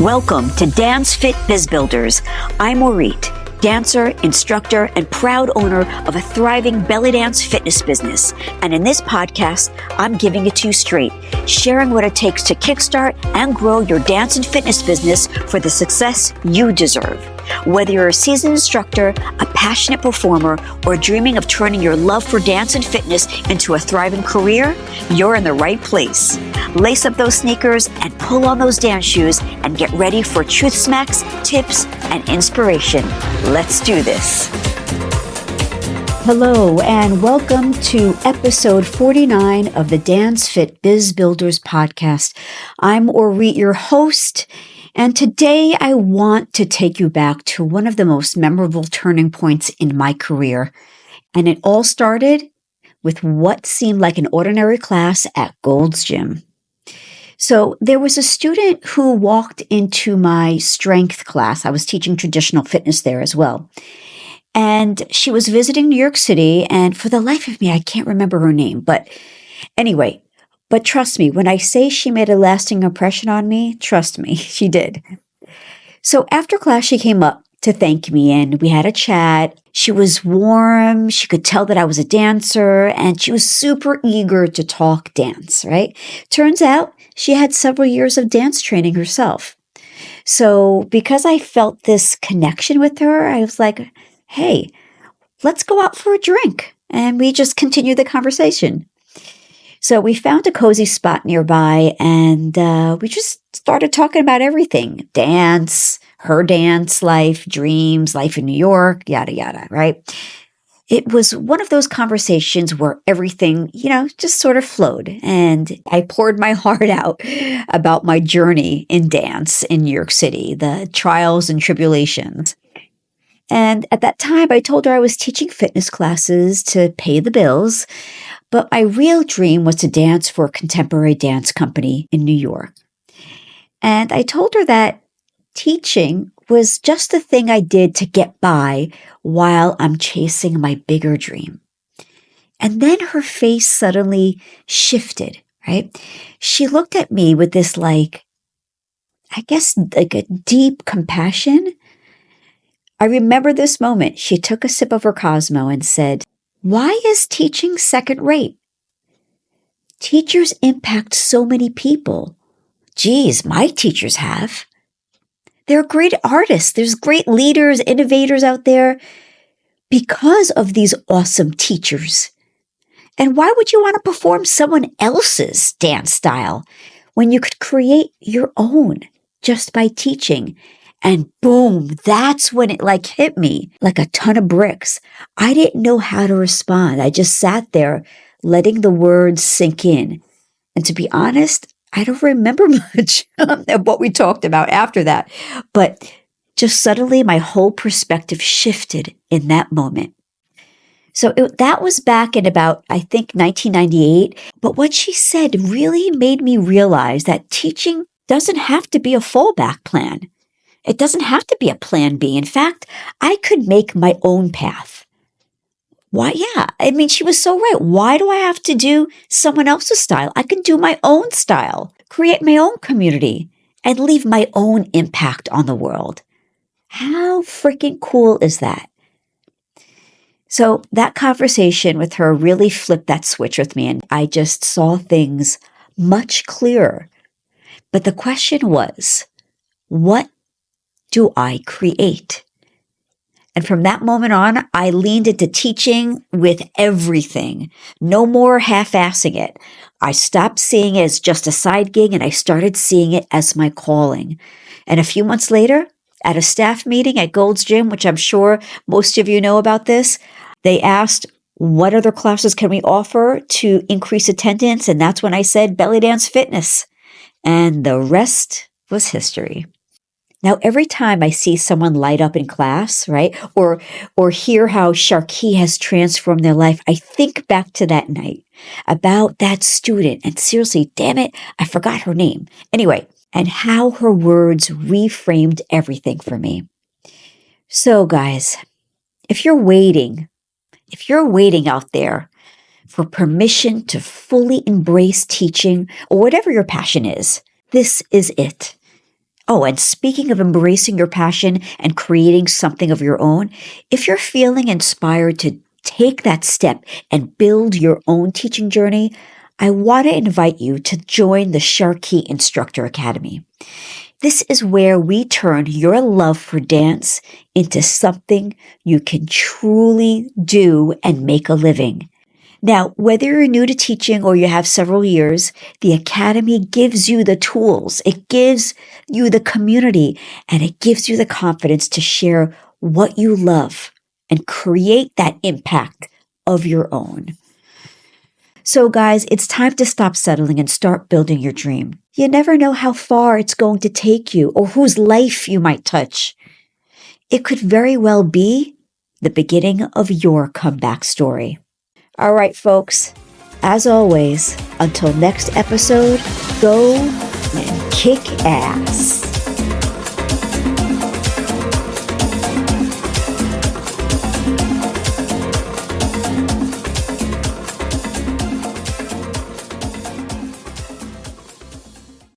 Welcome to Dance Fit Biz Builders. I'm Orit, dancer, instructor, and proud owner of a thriving belly dance fitness business. And in this podcast, I'm giving it to you straight, sharing what it takes to kickstart and grow your dance and fitness business for the success you deserve. Whether you're a seasoned instructor, a passionate performer, or dreaming of turning your love for dance and fitness into a thriving career, you're in the right place. Lace up those sneakers and pull on those dance shoes and get ready for truth smacks, tips, and inspiration. Let's do this. Hello, and welcome to episode 49 of the Dance Fit Biz Builders podcast. I'm Orit, your host, and today I want to take you back to one of the most memorable turning points in my career. And it all started with what seemed like an ordinary class at Gold's Gym. So there was a student who walked into my strength class. I was teaching traditional fitness there as well. And she was visiting New York City, and for the life of me, I can't remember her name. But anyway, but trust me, when I say she made a lasting impression on me, trust me, she did. So after class, she came up to thank me, and we had a chat. She was warm. She could tell that I was a dancer, and she was super eager to talk dance, right? Turns out she had several years of dance training herself. So because I felt this connection with her, I was like, hey, let's go out for a drink. And we just continued the conversation. So we found a cozy spot nearby, and we just started talking about everything. Dance, her dance life, dreams, life in New York, yada, yada, right? It was one of those conversations where everything, just sort of flowed. And I poured my heart out about my journey in dance in New York City, the trials and tribulations. And at that time, I told her I was teaching fitness classes to pay the bills, but my real dream was to dance for a contemporary dance company in New York. And I told her that teaching was just the thing I did to get by while I'm chasing my bigger dream. And then her face suddenly shifted, right? She looked at me with this a deep compassion. I remember this moment. She took a sip of her Cosmo and said, "Why is teaching second rate? Teachers impact so many people. Geez, my teachers have. They're great artists. There's great leaders, innovators out there because of these awesome teachers. And why would you want to perform someone else's dance style when you could create your own just by teaching?" And boom, that's when it hit me like a ton of bricks. I didn't know how to respond. I just sat there letting the words sink in. And to be honest, I don't remember much of what we talked about after that. But just suddenly my whole perspective shifted in that moment. So that was back in about, I think, 1998. But what she said really made me realize that teaching doesn't have to be a fallback plan. It doesn't have to be a plan B. In fact, I could make my own path. Why? Yeah. I mean, she was so right. Why do I have to do someone else's style? I can do my own style, create my own community, and leave my own impact on the world. How freaking cool is that? So that conversation with her really flipped that switch with me, and I just saw things much clearer. But the question was, what do I create? And from that moment on, I leaned into teaching with everything. No more half-assing it. I stopped seeing it as just a side gig, and I started seeing it as my calling. And a few months later, at a staff meeting at Gold's Gym, which I'm sure most of you know about this, they asked, what other classes can we offer to increase attendance? And that's when I said belly dance fitness. And the rest was history. Now, every time I see someone light up in class, right, or hear how Sharkey has transformed their life, I think back to that night about that student. And seriously, damn it, I forgot her name. Anyway, and how her words reframed everything for me. So, guys, if you're waiting out there for permission to fully embrace teaching or whatever your passion is, this is it. Oh, and speaking of embracing your passion and creating something of your own, if you're feeling inspired to take that step and build your own teaching journey, I want to invite you to join the Sharkey Instructor Academy. This is where we turn your love for dance into something you can truly do and make a living. Now, whether you're new to teaching or you have several years, the Academy gives you the tools, it gives you the community, and it gives you the confidence to share what you love and create that impact of your own. So guys, it's time to stop settling and start building your dream. You never know how far it's going to take you or whose life you might touch. It could very well be the beginning of your comeback story. All right, folks, as always, until next episode, go and kick ass.